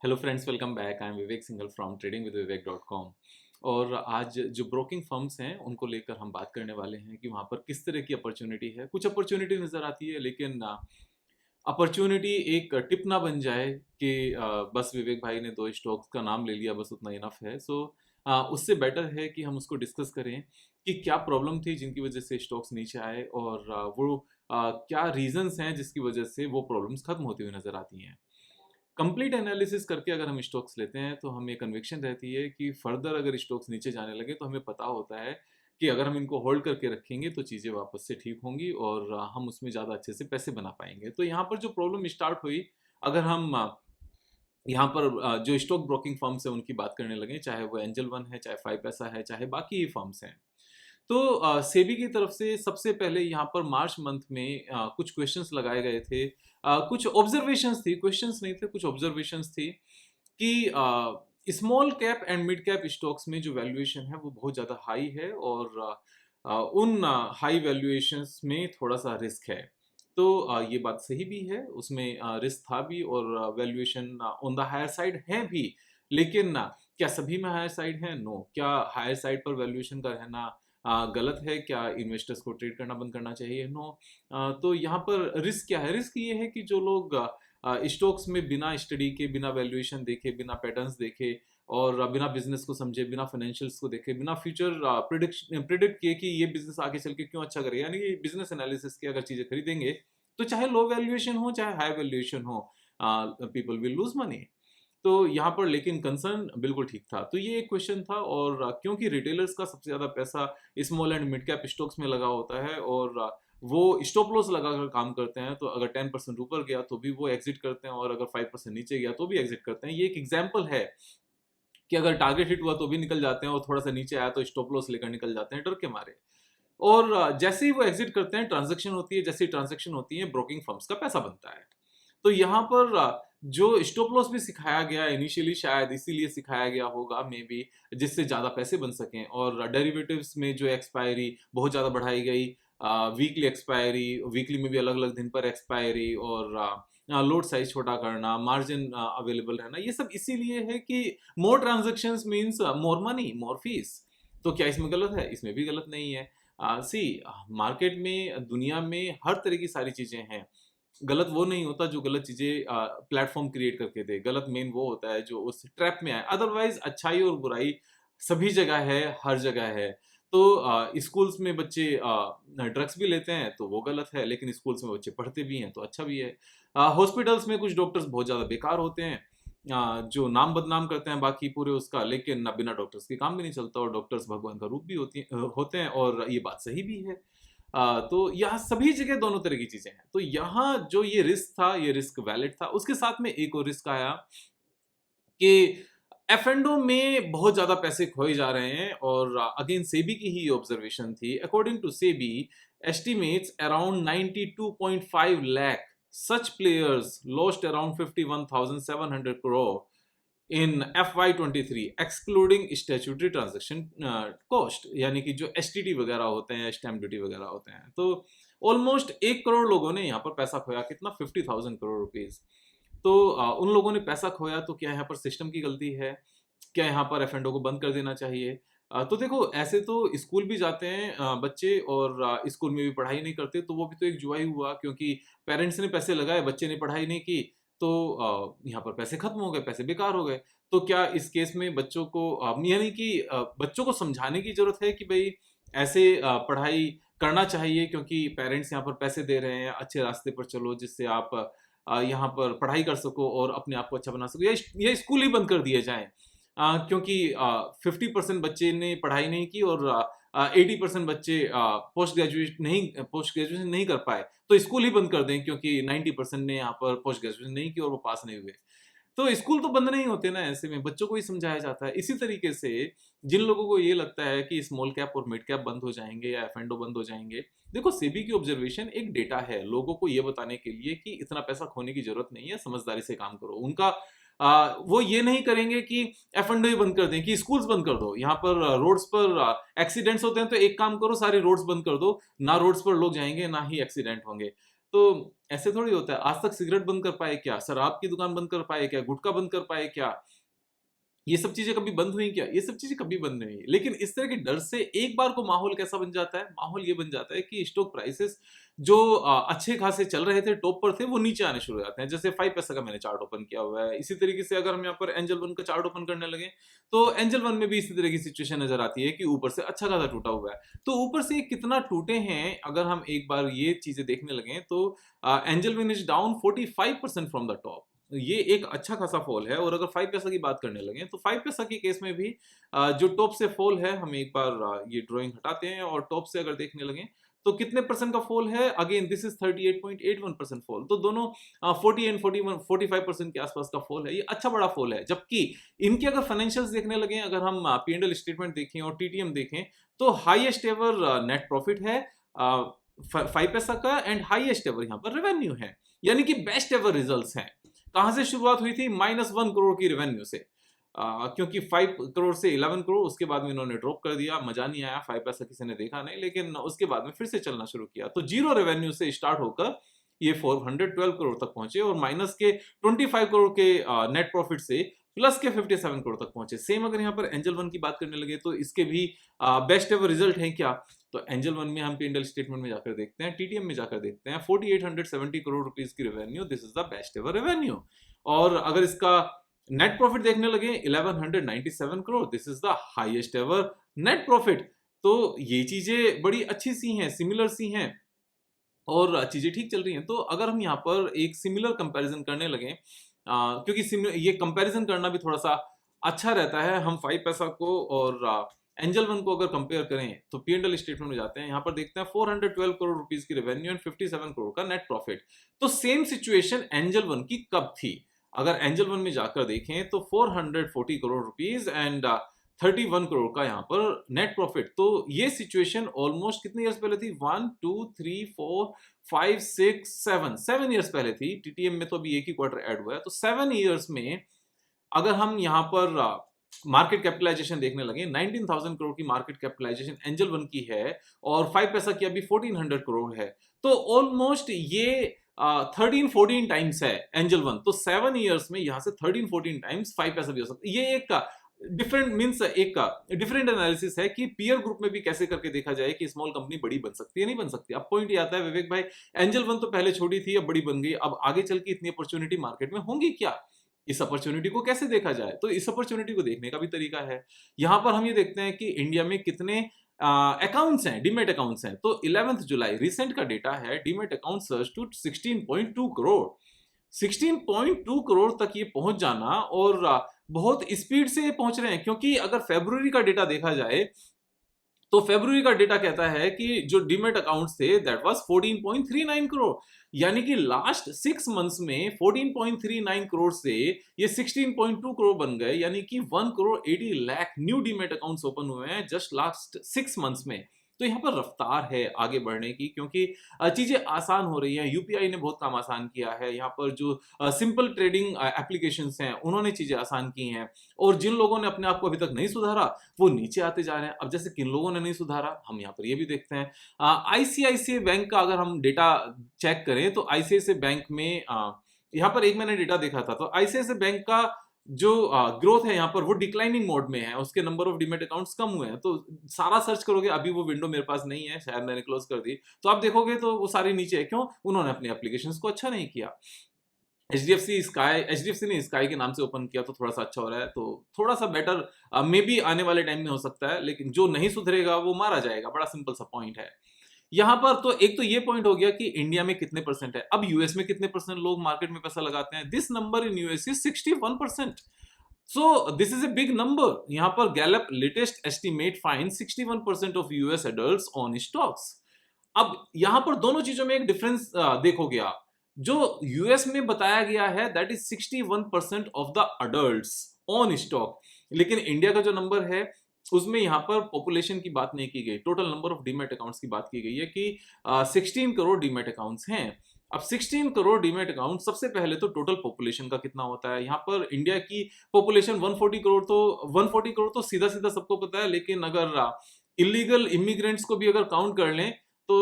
Hello friends, welcome back. I am Vivek Singhal from tradingwithvivek.com। और आज जो ब्रोकिंग फर्म्स हैं उनको लेकर हम बात करने वाले हैं कि वहाँ पर किस तरह की अपॉर्चुनिटी है। कुछ अपॉर्चुनिटी नज़र आती है, लेकिन अपॉर्चुनिटी एक टिप ना बन जाए कि बस विवेक भाई ने दो स्टॉक्स का नाम ले लिया, बस उतना इनफ है। सो उससे बेटर है कि हम उसको डिस्कस करें कि क्या प्रॉब्लम थी जिनकी वजह से स्टॉक्स नीचे आए, और वो क्या रीजंस हैं जिसकी वजह से वो प्रॉब्लम्स खत्म होती हुई नज़र आती हैं। कंप्लीट एनालिसिस करके अगर हम स्टॉक्स लेते हैं तो हमें कन्विक्शन रहती है कि फर्दर अगर स्टॉक्स नीचे जाने लगे तो हमें पता होता है कि अगर हम इनको होल्ड करके रखेंगे तो चीज़ें वापस से ठीक होंगी और हम उसमें ज़्यादा अच्छे से पैसे बना पाएंगे। तो यहाँ पर जो प्रॉब्लम स्टार्ट हुई, अगर हम यहाँ पर जो स्टॉक ब्रोकिंग फर्म्स है उनकी बात करने लगे, चाहे वो एंजल वन है, चाहे फाइव पैसा है, चाहे बाकी ही फर्म्स हैं, तो सेबी की तरफ से सबसे पहले यहाँ पर मार्च मंथ में कुछ क्वेश्चंस लगाए गए थे। कुछ ऑब्जर्वेशंस थी, क्वेश्चंस नहीं थे, कुछ ऑब्जर्वेशंस थी कि small cap and mid cap stocks में जो वैल्यूएशन है वो बहुत ज़्यादा हाई है, और उन हाई वैल्यूएशंस में थोड़ा सा रिस्क है। तो ये बात सही भी है, उसमें रिस्क था भी और valuation on the higher side है भी। लेकिन क्या सभी में हायर साइड है? नो। क्या हायर साइड पर वैल्यूएशन का रहना गलत है? क्या इन्वेस्टर्स को ट्रेड करना बंद करना चाहिए? नो। तो यहाँ पर रिस्क क्या है? रिस्क ये है कि जो लोग स्टॉक्स में बिना स्टडी के, बिना वैल्यूएशन देखे, बिना पैटर्न्स देखे और बिना बिजनेस को समझे, बिना फाइनेंशियल्स को देखे, बिना फ्यूचर प्रिडिक्ट किए कि ये बिजनेस आगे चल के क्यों अच्छा करेगा, यानी कि बिजनेस एनालिसिस की अगर चीजें खरीदेंगे तो चाहे लो वैल्यूएशन हो चाहे हाई वैल्यूएशन हो, पीपल विल लूज मनी। तो यहाँ पर लेकिन कंसर्न बिल्कुल ठीक था। तो ये एक क्वेश्चन था, और क्योंकि रिटेलर्स का सबसे ज़्यादा पैसा small and mid cap stocks में लगा होता है, और वो स्टॉप लॉस लगाकर काम करते हैं, तो अगर 10% ऊपर गया तो भी वो एग्जिट करते हैं, और अगर 5% नीचे गया तो भी एग्जिट करते हैं। ये एक एग्जाम्पल है कि अगर टारगेट हिट हुआ तो भी निकल जाते हैं, और थोड़ा सा नीचे आया तो स्टॉप लॉस लेकर निकल जाते हैं डर के मारे। और जैसे ही वो एग्जिट करते हैं, ट्रांजेक्शन होती है, जैसे ही ट्रांजेक्शन होती है ब्रोकिंग फर्म्स का पैसा बनता है। तो यहाँ पर जो स्टॉप लॉस भी सिखाया गया इनिशियली, शायद इसीलिए सिखाया गया होगा मे बी, जिससे ज़्यादा पैसे बन सकें। और डेरिवेटिव्स में जो एक्सपायरी बहुत ज़्यादा बढ़ाई गई, वीकली एक्सपायरी, वीकली में भी अलग अलग दिन पर एक्सपायरी, और लोड साइज छोटा करना, मार्जिन अवेलेबल रहना, ये सब इसीलिए है कि मोर ट्रांजेक्शन्स मीन्स मोर मनी, मोर फीस। तो क्या इसमें गलत है? इसमें भी गलत नहीं है। सी, मार्केट में, दुनिया में हर तरह की सारी चीज़ें हैं। गलत वो नहीं होता जो गलत चीज़ें प्लेटफ़ॉर्म क्रिएट करके दे। गलत मेन वो होता है जो उस ट्रैप में आए। अदरवाइज़ अच्छाई और बुराई सभी जगह है, हर जगह है। तो स्कूल्स में बच्चे ड्रग्स भी लेते हैं तो वो गलत है, लेकिन स्कूल्स में बच्चे पढ़ते भी हैं तो अच्छा भी है। हॉस्पिटल्स में कुछ डॉक्टर्स बहुत ज़्यादा बेकार होते हैं, जो नाम बदनाम करते हैं बाकी पूरे उसका, लेकिन बिना डॉक्टर्स के काम भी नहीं चलता, और डॉक्टर्स भगवान का रूप भी होते हैं, और ये बात सही भी है। तो यहाँ सभी जगह दोनों तरह की चीजें हैं। तो यहाँ जो ये रिस्क था, ये रिस्क वैलिड था। उसके साथ में एक और रिस्क आया कि एफ&ओ में बहुत ज्यादा पैसे खोए जा रहे हैं, और अगेन सेबी की ही ऑब्जर्वेशन थी। According to SEBI estimates around 92.5 lakh such players lost around 51,700 crore in FY23 excluding statutory transaction cost, यानी कि जो एसटीटी वगैरह होते हैं, स्टैम्प ड्यूटी वगैरह होते हैं। तो ऑलमोस्ट 1 करोड़ लोगों ने यहाँ पर पैसा खोया। कितना? 50,000 करोड़ रुपीज। तो उन लोगों ने पैसा खोया, तो क्या यहाँ पर सिस्टम की गलती है? क्या यहाँ पर एफ&ओ को बंद कर देना चाहिए? तो देखो, ऐसे तो स्कूल भी जाते हैं बच्चे, और स्कूल में भी पढ़ाई नहीं करते, तो वो भी तो एक जुआ ही हुआ, क्योंकि पेरेंट्स ने पैसे लगाए, बच्चे ने पढ़ाई नहीं की, तो यहाँ पर पैसे खत्म हो गए, पैसे बेकार हो गए। तो क्या इस केस में बच्चों को यानी कि बच्चों को समझाने की जरूरत है कि भाई ऐसे पढ़ाई करना चाहिए, क्योंकि पेरेंट्स यहाँ पर पैसे दे रहे हैं, अच्छे रास्ते पर चलो जिससे आप यहाँ पर पढ़ाई कर सको और अपने आप को अच्छा बना सको, या स्कूल ही बंद कर दिए जाएं। क्योंकि 50% बच्चे ने पढ़ाई नहीं की, और 80% बच्चे पोस्ट ग्रेजुएशन नहीं कर पाए, तो स्कूल ही बंद कर दें, क्योंकि 90% ने यहाँ पर पोस्ट ग्रेजुएशन नहीं की और वो पास नहीं हुए। तो स्कूल तो बंद नहीं होते ना, ऐसे में बच्चों को ही समझाया जाता है। इसी तरीके से जिन लोगों को ये लगता है कि स्मॉल कैप और मिड कैप बंद हो जाएंगे या एफ&ओ बंद हो जाएंगे, देखो सेबी की ऑब्जर्वेशन एक डेटा है लोगों को ये बताने के लिए कि इतना पैसा खोने की जरूरत नहीं है, समझदारी से काम करो। उनका वो ये नहीं करेंगे कि एफ&ओ ही बंद कर दें, कि स्कूल्स बंद कर दो, यहाँ पर रोड्स पर एक्सीडेंट्स होते हैं, तो एक काम करो, सारे रोड्स बंद कर दो, ना रोड्स पर लोग जाएंगे ना ही एक्सीडेंट होंगे। तो ऐसे थोड़ी होता है, आज तक सिगरेट बंद कर पाए क्या, शराब की दुकान बंद कर पाए क्या, गुटखा बंद कर पाए क्या, ये सब चीजें कभी बंद हुई क्या? ये सब चीजें कभी बंद नहीं हुई। लेकिन इस तरह के डर से एक बार को माहौल कैसा बन जाता है? माहौल ये बन जाता है कि स्टॉक प्राइसेस जो अच्छे खासे चल रहे थे, टॉप पर थे, वो नीचे आने शुरू हो जाते हैं। जैसे 5 पैसा का मैंने चार्ट ओपन किया हुआ है। इसी तरीके से अगर हम यहाँ पर एंजल वन का चार्ट ओपन करने लगे, तो एंजल वन में भी इसी तरह की सिचुएशन नजर आती है कि ऊपर से अच्छा खासा टूटा हुआ है। तो ऊपर से कितना टूटे हैं, अगर हम एक बार ये चीजें देखने लगे, तो angel one is down 45% from the top. ये एक अच्छा खासा फॉल है। और अगर 5 पैसा की बात करने लगे, तो 5 पैसा के केस में भी जो टॉप से फॉल है, हम एक बार ये ड्राइंग हटाते हैं और टॉप से अगर देखने लगे, तो कितने परसेंट का फॉल है? Again this is 38.81% fall. तो दोनों 40 एंड 41 45% के आसपास का फॉल है। ये अच्छा बड़ा फॉल है। जबकि इनके अगर फाइनेंशियल्स देखने लगे, अगर हम P&L स्टेटमेंट देखें और TTM देखें, तो हाईएस्ट एवर नेट प्रॉफिट है 5 पैसा का, एंड हाईएस्ट एवर यहाँ पर रेवेन्यू है, यानी कि बेस्ट एवर रिजल्ट्स हैं। कहां से शुरुआत हुई थी? -1 करोड़ की रेवेन्यू से, क्योंकि 5 करोड़ से 11 करोड़, उसके बाद में इन्होंने ड्रॉप कर दिया, मजा नहीं आया, 5 पैसा किसी ने देखा नहीं, लेकिन उसके बाद में फिर से चलना शुरू किया। तो जीरो रेवेन्यू से स्टार्ट होकर ये 412 करोड़ तक पहुंचे, और माइनस के 25 करोड़ के नेट प्रॉफिट से प्लस के 57 करोड़ तक पहुंचे। सेम अगर यहाँ पर एंजल वन की बात करने लगे, तो इसके भी बेस्ट एवर रिजल्ट है क्या? तो एंजल वन में हम P&L स्टेटमेंट में जाकर देखते हैं, TTM में जाकर देखते हैं, 4870 करोड़ रुपीस की revenue, this is the best ever revenue. और अगर इसका नेट प्रॉफिट देखने लगे 1197 crore, this is the highest ever net profit. तो ये चीजें बड़ी अच्छी सी हैं, सिमिलर सी हैं, और चीजें ठीक चल रही हैं। तो अगर हम यहाँ पर एक सिमिलर कंपैरिजन करने लगे, क्योंकि ये कंपैरिजन करना भी थोड़ा सा अच्छा रहता है, हम 5 पैसा को और एंजल वन को अगर कंपेयर करें, तो P&L स्टेटमेंट में जाते हैं, यहाँ पर देखते हैं 412 करोड़ रुपीस की रेवेन्यू एंड 57 करोड़ का नेट प्रॉफिट। तो सेम सिचुएशन एंजल वन की कब थी? अगर एंजल वन में जाकर देखें, तो 440 करोड़ रुपीस एंड 31 करोड़ का यहाँ पर नेट प्रॉफिट। तो ये सिचुएशन ऑलमोस्ट कितने ईयर्स पहले थी? 1 2 3 4 5 6 7 ईयर्स पहले थी। TTM में तो अभी एक ही क्वार्टर ऐड हुआ है। तो 7 ईयर्स में अगर हम यहाँ पर मार्केट कैपिटलाइजेशन देखने लगे, 19,000 करोड़ की मार्केट कैपिटलाइजेशन एंजल वन की है, और 5 पैसा की अभी 1400 करोड़ है। तो ऑलमोस्ट ये 13-14 टाइम्स है एंजल वन। तो 7 ईयर्स में यहाँ से 13-14 टाइम्स 5 पैसा भी हो सकता है। ये एक डिफरेंट एनालिसिस है कि पीयर ग्रुप में भी कैसे करके देखा जाए कि स्मॉल कंपनी बड़ी बन सकती है, नहीं बन सकती। अब पॉइंट ये आता है विवेक भाई, एंजल वन तो पहले छोटी थी, अब बड़ी बन गई, अब आगे चल के इतनी अपॉर्चुनिटी मार्केट में होंगी क्या? इस अपॉर्चुनिटी को कैसे देखा जाए? तो इस अपॉर्चुनिटी को देखने का भी तरीका है। यहां पर हम ये देखते हैं कि इंडिया में कितने अकाउंट्स हैं, डीमेट अकाउंट्स हैं। तो 11 जुलाई रिसेंट का डेटा है, demat account surge to 16.2 crore. 16.2 crore तक ये पहुंच जाना, और बहुत स्पीड से पहुंच रहे हैं, क्योंकि अगर फरवरी का डेटा देखा जाए, तो फरवरी का डेटा कहता है कि जो डीमेट अकाउंट्स थे दैट वाज 14.39 करोड़, यानी कि लास्ट 6 मंथ्स में 14.39 करोड़ से ये 16.2 करोड़ बन गए, यानी कि 1 crore 80 lakh new demat accounts open हुए हैं जस्ट लास्ट 6 मंथ्स में। तो यहाँ पर रफ्तार है आगे बढ़ने की, क्योंकि चीजें आसान हो रही हैं। यूपीआई ने बहुत काम आसान किया है। यहाँ पर जो सिंपल ट्रेडिंग एप्लीकेशंस हैं, उन्होंने चीजें आसान की हैं, और जिन लोगों ने अपने आप को अभी तक नहीं सुधारा, वो नीचे आते जा रहे हैं। अब जैसे किन लोगों ने नहीं सुधारा, हम यहाँ पर ये भी देखते हैं। आईसीआईसीआई बैंक का अगर हम डेटा चेक करें, तो आईसीआईसीआई बैंक में यहाँ पर एक मैंने डेटा देखा था, तो आईसीआईसीआई बैंक का जो ग्रोथ है यहाँ पर वो डिक्लाइनिंग मोड में है, उसके नंबर ऑफ डीमेट अकाउंट्स कम हुए हैं। तो सारा सर्च करोगे, अभी वो विंडो मेरे पास नहीं है, शायद मैंने क्लोज कर दी, तो आप देखोगे तो वो सारी नीचे है। क्यों? उन्होंने अपनी एप्लीकेशंस को अच्छा नहीं किया। एचडीएफसी ने स्काई के नाम से ओपन किया, तो थोड़ा सा अच्छा हो रहा है, तो थोड़ा सा बेटर मे बी आने वाले टाइम में हो सकता है, लेकिन जो नहीं सुधरेगा वो मारा जाएगा। बड़ा सिंपल सा पॉइंट है यहाँ पर। तो एक तो ये पॉइंट हो गया कि इंडिया में कितने परसेंट है। अब यूएस में कितने परसेंट लोग मार्केट में पैसा लगाते हैं? This number in US is 61%। So this is a big number. यहाँ पर Gallup latest estimate find 61% of US adults on stocks. अब यहाँ पर दोनों चीजों में एक डिफरेंस देखोगे आप। जो यूएस में बताया गया है that is 61% of the adults on stock, लेकिन इंडिया का जो नंबर है उसमें यहाँ पर पॉपुलेशन की बात नहीं की गई, total number of demat accounts की बात की गई है कि 16 करोड़ डीमेट अकाउंट्स हैं। अब 16 करोड़ डीमेट अकाउंट, सबसे पहले तो टोटल पॉपुलेशन का कितना होता है? यहाँ पर इंडिया की पॉपुलेशन 140 करोड़, तो 140 करोड़ तो सीधा सीधा सबको पता है, लेकिन अगर इलीगल इमिग्रेंट्स को भी अगर काउंट कर लें, तो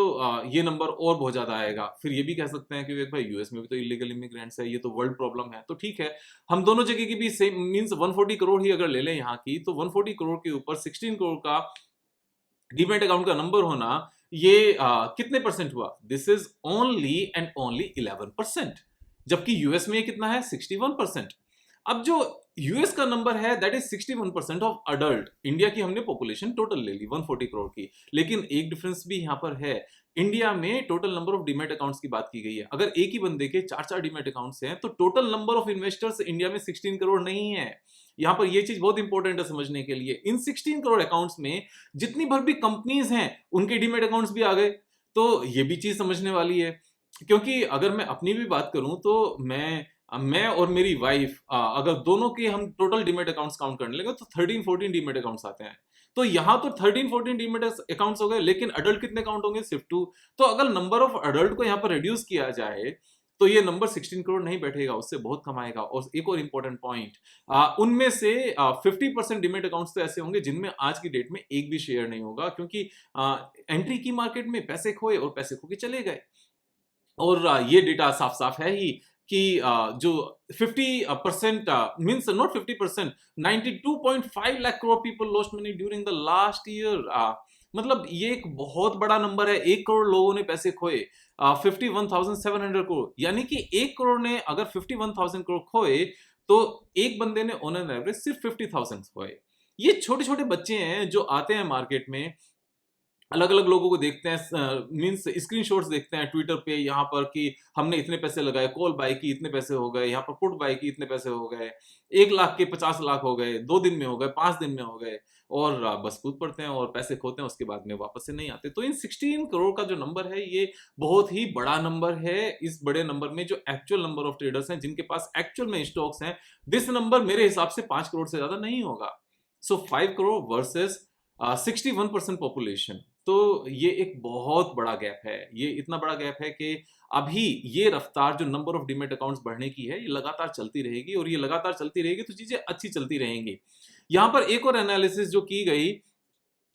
ये नंबर और बहुत ज़्यादा आएगा। फिर ये भी कह सकते हैं कि विवेक भाई यूएस में भी तो इलीगल इमिग्रेंट्स है, ये तो वर्ल्ड प्रॉब्लम है। तो ठीक है, हम दोनों जगह की भी सेम मीन्स 140 करोड़ ही अगर ले लें यहाँ की, तो 140 करोड़ के ऊपर 16 करोड़ का डीमैट अकाउंट का नंबर होना, ये कितने परसेंट हुआ? This is only and only 11%, जबकि यूएस में ये कितना है? 61%। अब जो यूएस का नंबर है that is 61% of adult. India की हमने पॉपुलेशन टोटल ले ली 140 करोड़ की, लेकिन एक डिफरेंस भी यहाँ पर है। इंडिया में total number of demat accounts की बात की गई है। अगर एक ही बंदे के चार चार डीमैट अकाउंट्स हैं, तो total number of investors India में 16 करोड़ नहीं है। यहाँ पर ये चीज बहुत इंपॉर्टेंट है समझने के लिए। इन 16 करोड़ अकाउंट्स में जितनी भर भी कंपनीज हैं उनके डीमैट अकाउंट्स भी आ गए, तो ये भी चीज समझने वाली है। क्योंकि अगर मैं अपनी भी बात करूं तो मैं और मेरी वाइफ अगर दोनों के हम टोटल डीमैट अकाउंट्स काउंट करने लगे तो 13-14 डीमैट अकाउंट्स आते हैं। तो यहाँ तो 13-14 डीमैट अकाउंट्स हो गए, लेकिन अडल्ट कितने काउंट होंगे? सिर्फ 2। तो अगर नंबर ऑफ अडल्ट को यहाँ पर रिड्यूस किया जाए तो ये नंबर 16 करोड़ नहीं बैठेगा, उससे बहुत कम आएगा। और एक और इंपॉर्टेंट पॉइंट, उनमें से 50% डीमैट अकाउंट्स तो ऐसे होंगे जिनमें आज की डेट में एक भी शेयर नहीं होगा, क्योंकि एंट्री की मार्केट में, पैसे खोए और पैसे खो के चले गए। और ये डेटा साफ साफ है ही कि जो 50% means not 50%, 92.5 lakh crore people lost money during the last year. मतलब ये एक बहुत बड़ा नंबर है। 1 करोड़ लोगों ने पैसे खोए, 51,700 करोड़, यानी कि 1 करोड़ ने अगर 51,000 करोड़ खोए तो एक बंदे ने ऑन एन एवरेज सिर्फ 50,000 खोए। ये छोटे छोटे बच्चे हैं जो आते हैं मार्केट में, अलग अलग लोगों को देखते हैं, मीन्स स्क्रीनशॉट्स देखते हैं ट्विटर पे यहाँ पर कि हमने इतने पैसे लगाए, कॉल बाय की इतने पैसे हो गए, यहाँ पर पुट बाय की इतने पैसे हो गए, 1 लाख के 50 लाख हो गए, 2 दिन में हो गए, 5 दिन में हो गए, और बस कूद पड़ते हैं और पैसे खोते हैं, उसके बाद में वापस से नहीं आते। तो इन 16 करोड़ का जो नंबर है ये बहुत ही बड़ा नंबर है। इस बड़े नंबर में जो एक्चुअल नंबर ऑफ ट्रेडर्स हैं जिनके पास एक्चुअल में स्टॉक्स हैं, दिस नंबर मेरे हिसाब से 5 करोड़ से ज्यादा नहीं होगा। सो 5 करोड़ वर्सेस 61% पॉपुलेशन, तो ये एक बहुत बड़ा गैप है। ये इतना बड़ा गैप है कि अभी ये रफ्तार जो नंबर ऑफ डीमैट अकाउंट्स बढ़ने की है, ये लगातार चलती रहेगी, और ये लगातार चलती रहेगी तो चीजें अच्छी चलती रहेंगी। यहाँ पर एक और एनालिसिस जो की गई,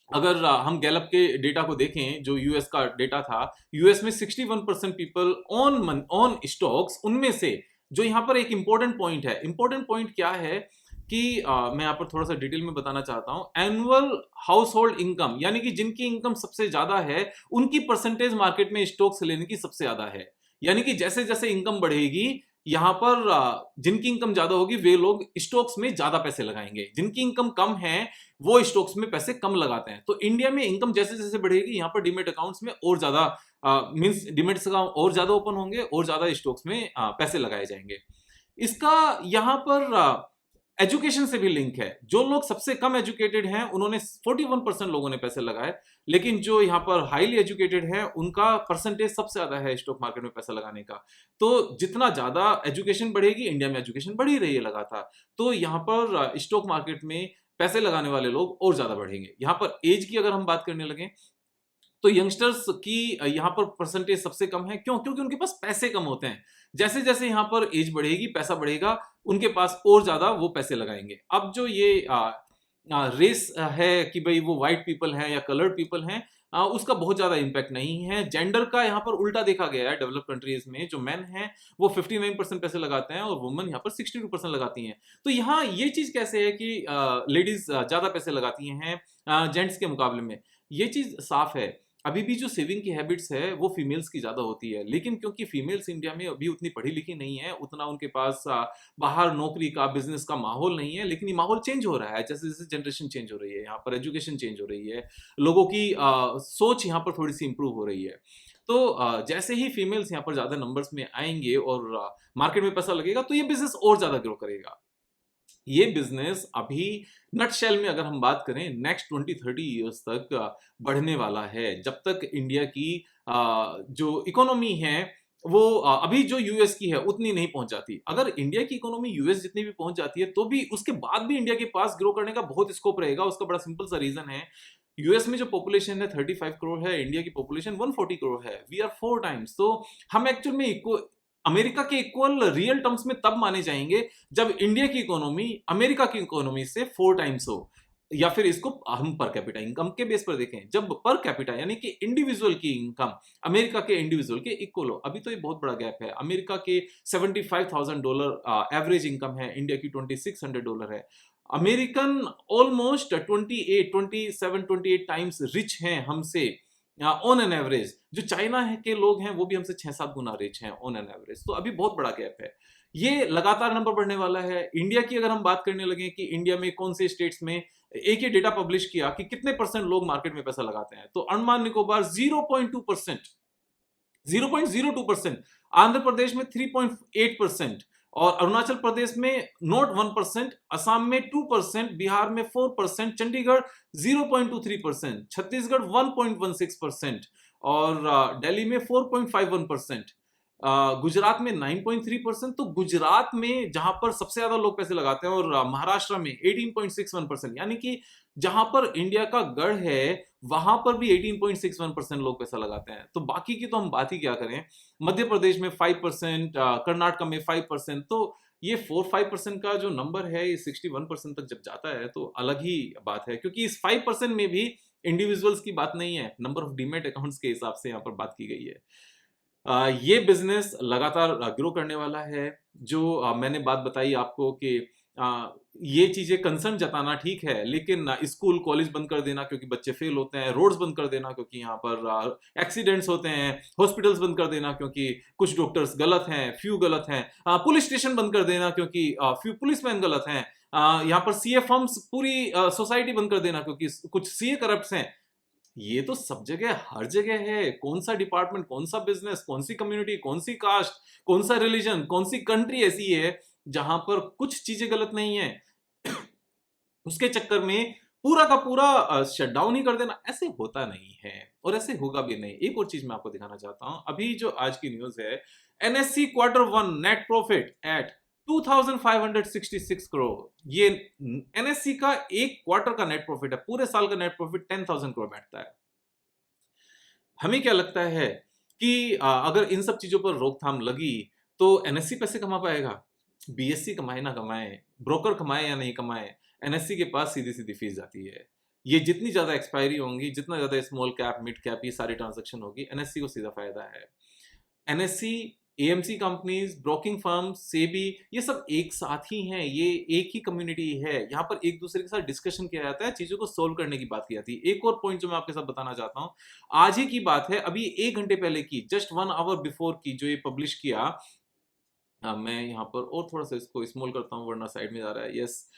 अगर हम गैलप के डेटा को देखें, जो यूएस का डेटा था, यूएस में 61% पीपल ऑन स्टॉक्स, उनमें से जो यहाँ पर एक इंपॉर्टेंट पॉइंट है, इंपॉर्टेंट पॉइंट क्या है कि मैं यहाँ पर थोड़ा सा डिटेल में बताना चाहता हूं। एनुअल हाउस होल्ड इनकम, यानी कि जिनकी इनकम सबसे ज्यादा है उनकी परसेंटेज मार्केट में स्टॉक्स लेने की सबसे ज्यादा है। यानी कि जैसे जैसे इनकम बढ़ेगी, यहाँ पर जिनकी इनकम ज्यादा होगी वे लोग स्टॉक्स में ज्यादा पैसे लगाएंगे, जिनकी इनकम कम है वो स्टॉक्स में पैसे कम लगाते हैं। तो इंडिया में इनकम जैसे जैसे बढ़ेगी, यहाँ पर डीमैट अकाउंट्स में और ज्यादा मीन्स डीमैट अकाउंट और ज्यादा ओपन होंगे और ज्यादा स्टॉक्स में पैसे लगाए जाएंगे। इसका यहाँ पर एजुकेशन से भी लिंक है। जो लोग सबसे कम एजुकेटेड हैं उन्होंने 41% लोगों ने पैसे लगाए, लेकिन जो यहाँ पर हाईली एजुकेटेड है उनका परसेंटेज सबसे ज्यादा है स्टॉक मार्केट में पैसा लगाने का। तो जितना ज्यादा एजुकेशन बढ़ेगी, इंडिया में एजुकेशन बढ़ ही रही है लगातार, तो यहाँ पर स्टॉक मार्केट में पैसे लगाने वाले लोग और ज्यादा बढ़ेंगे। यहाँ पर एज की अगर हम बात करने लगे तो यंगस्टर्स की यहाँ पर परसेंटेज सबसे कम है। क्यों? क्योंकि उनके पास पैसे कम होते हैं। जैसे जैसे यहाँ पर एज बढ़ेगी, पैसा बढ़ेगा, उनके पास और ज्यादा वो पैसे लगाएंगे। अब जो ये रेस है कि भाई वो व्हाइट पीपल हैं या कलर्ड पीपल हैं, उसका बहुत ज्यादा इंपैक्ट नहीं है। जेंडर का यहाँ पर उल्टा देखा गया है। डेवलप कंट्रीज में जो मेन हैं वो 59% पैसे लगाते हैं और वुमेन यहाँ पर 62% लगाती हैं। तो यहाँ ये चीज कैसे है कि लेडीज ज्यादा पैसे लगाती हैं जेंट्स के मुकाबले में? ये चीज साफ है। अभी भी जो सेविंग की हैबिट्स है वो फीमेल्स की ज्यादा होती है, लेकिन क्योंकि फीमेल्स इंडिया में अभी उतनी पढ़ी लिखी नहीं है, उतना उनके पास बाहर नौकरी का, बिजनेस का माहौल नहीं है। लेकिन ये माहौल चेंज हो रहा है जैसे जैसे जनरेशन चेंज हो रही है, यहाँ पर एजुकेशन चेंज हो रही है, लोगों की सोच यहाँ पर थोड़ी सी इंप्रूव हो रही है। तो जैसे ही फीमेल्स यहाँ पर ज्यादा नंबर्स में आएंगे और मार्केट में पैसा लगेगा तो ये बिजनेस और ज्यादा ग्रो करेगा। ये बिजनेस अभी नटशेल में अगर हम बात करें नेक्स्ट 20-30 इयर्स तक बढ़ने वाला है। जब तक इंडिया की जो इकोनॉमी है वो अभी जो यूएस की है उतनी नहीं पहुंच जाती। अगर इंडिया की इकोनॉमी यूएस जितनी भी पहुंच जाती है तो भी उसके बाद भी इंडिया के पास ग्रो करने का बहुत स्कोप रहेगा। उसका बड़ा सिंपल सा रीजन है, यूएस में जो पॉपुलेशन है 35 करोड़ है, इंडिया की पॉपुलेशन 140 करोड़ है। We are 4 times. तो हम एक्चुअल में अमेरिका के इक्वल रियल टर्म्स में तब माने जाएंगे जब इंडिया की इकोनॉमी अमेरिका की इकोनॉमी से 4 टाइम्स हो। या फिर इसको हम पर कैपिटा इनकम के बेस पर देखें, जब पर कैपिटा यानी कि इंडिविजुअल की इनकम अमेरिका के इंडिविजुअल के इक्वल हो, अभी तो ये बहुत बड़ा गैप है। अमेरिका के $75,000 एवरेज इनकम है, इंडिया की $2600 है। अमेरिकन ऑलमोस्ट 27-28 टाइम्स रिच हैं हमसे ऑन एन एवरेज। जो चाइना है के लोग हैं वो भी हमसे 6-7 गुना रिच हैं ऑन एन एवरेज। तो अभी बहुत बड़ा गैप है, ये लगातार नंबर बढ़ने वाला है। इंडिया की अगर हम बात करने लगे कि इंडिया में कौन से स्टेट्स में, एक ही डेटा पब्लिश किया कि कितने परसेंट लोग मार्केट में पैसा लगाते हैं, तो अंडमान निकोबार 0.2%, 0.02%, आंध्र प्रदेश में 3.8%, और अरुणाचल प्रदेश में नॉट 1%, असम में 2%, बिहार में 4%, चंडीगढ़ 0.23%, छत्तीसगढ़ 1.16%, और दिल्ली में 4.51%, गुजरात में 9.3%। तो गुजरात में जहां पर सबसे ज्यादा लोग पैसे लगाते हैं, और महाराष्ट्र में 18.61%, यानी कि जहां पर इंडिया का गढ़ है वहां पर भी 18.61% लोग पैसा लगाते हैं। तो बाकी की तो हम बात ही क्या करें। मध्य प्रदेश में 5%, कर्नाटक में 5%। तो ये 4-5% का जो नंबर है, ये 61% तक जब जाता है तो अलग ही बात है, क्योंकि इस 5% में भी इंडिविजुअल्स की बात नहीं है, नंबर ऑफ डीमेट अकाउंट्स के हिसाब से यहाँ पर बात की गई है। ये बिजनेस लगातार ग्रो करने वाला है। जो मैंने बात बताई आपको कि ये चीजें कंसर्न जताना ठीक है, लेकिन स्कूल कॉलेज बंद कर देना क्योंकि बच्चे फेल होते हैं, रोड्स बंद कर देना क्योंकि यहाँ पर एक्सीडेंट्स होते हैं, हॉस्पिटल्स बंद कर देना क्योंकि कुछ डॉक्टर्स गलत हैं, फ्यू गलत हैं, पुलिस स्टेशन बंद कर देना क्योंकि फ्यू पुलिसमैन गलत हैं, यहाँ पर सीए फर्म्स पूरी सोसाइटी बंद कर देना क्योंकि कुछ सीए करप्ट हैं। ये तो सब जगह हर जगह है। कौन सा डिपार्टमेंट, कौन सा बिजनेस, कौन सी कम्युनिटी, कौन सी कास्ट, कौन सा रिलीजन, कौन सी कंट्री ऐसी है जहां पर कुछ चीजें गलत नहीं है उसके चक्कर में पूरा का पूरा शटडाउन ही कर देना, ऐसे होता नहीं है और ऐसे होगा भी नहीं। एक और चीज मैं आपको दिखाना चाहता हूं, अभी जो आज की न्यूज है, NSC Q1 net profit at 2566 crore. ये एनएससी का एक क्वार्टर का नेट प्रॉफिट है, पूरे साल का नेट प्रॉफिट 10,000 करोड़ बैठता है। हमें क्या लगता है कि अगर इन सब चीजों पर रोकथाम लगी तो एनएससी पैसे कमा पाएगा? बीएससी कमाए ना कमाए, ब्रोकर कमाए या नहीं कमाए, एनएससी के पास सीधी सीधी फीस जाती है। ये जितनी ज्यादा एक्सपायरी होंगी, जितना ज्यादा स्मॉल कैप, मिड कैप, ये सारी ट्रांजेक्शन होगी, एनएससी को सीधा फायदा है। NSC, AMC companies, broking firm, SEBI, ये सब एक साथ ही हैं, ये एक ही कम्युनिटी है। यहाँ पर एक दूसरे के साथ डिस्कशन किया जाता है, चीजों को सोल्व करने की बात की जाती है। एक और पॉइंट जो मैं आपके साथ बताना चाहता हूँ, आज ही की बात है, अभी 1 घंटे पहले की, जस्ट 1 आवर बिफोर की, जो ये पब्लिश किया। मैं यहाँ पर और थोड़ा सा इसको स्मॉल करता हूँ वरना साइड में जा रहा है। यस,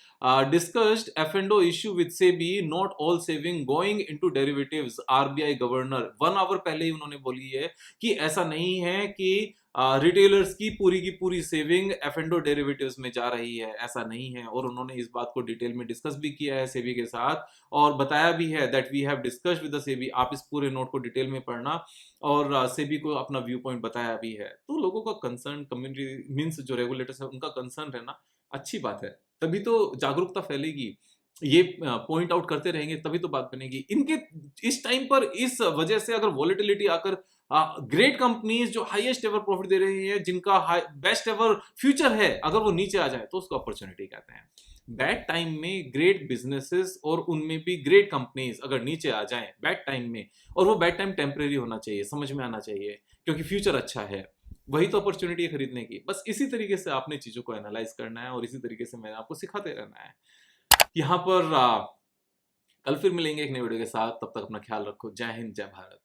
डिस्कस्ड एफ&ओ issue with SEBI, not all saving going into derivatives, RBI governor. 1 hour पहले ही उन्होंने बोली है कि ऐसा नहीं है कि रिटेलर्स की पूरी सेविंग एफ&ओ डेरिवेटिव्स में जा रही है, ऐसा नहीं है। और उन्होंने इस बात को डिटेल में डिस्कस भी किया है सेबी के साथ, और बताया भी है that we have discussed with the SEBI. आप इस पूरे नोट को डिटेल में पढ़ना, और सेबी को अपना व्यू पॉइंट बताया भी है। तो लोगों का कंसर्न, कम्युनिटी मींस जो रेगुलेटर्स है उनका कंसर्न रहना अच्छी बात है, तभी तो जागरूकता फैलेगी। ये पॉइंट आउट करते रहेंगे तभी तो बात बनेगी। इनके इस टाइम पर इस वजह से अगर वॉलेटिलिटी आकर ग्रेट कंपनीज जो हाईएस्ट एवर प्रॉफिट दे रही है, जिनका बेस्ट एवर फ्यूचर है, अगर वो नीचे आ जाए तो उसको अपॉर्चुनिटी कहते हैं। बैड टाइम में ग्रेट बिजनेसेस और उनमें भी ग्रेट कंपनीज अगर नीचे आ जाएं बैड टाइम में, और वो बैड टाइम टेम्परेरी होना चाहिए, समझ में आना चाहिए, क्योंकि फ्यूचर अच्छा है, वही तो अपॉर्चुनिटी है खरीदने की। बस इसी तरीके से आपने चीजों को एनालाइज करना है, और इसी तरीके से मैंने आपको सिखाते रहना है। यहाँ पर कल फिर मिलेंगे एक नई वीडियो के साथ, तब तक अपना ख्याल रखो। जय हिंद, जय भारत।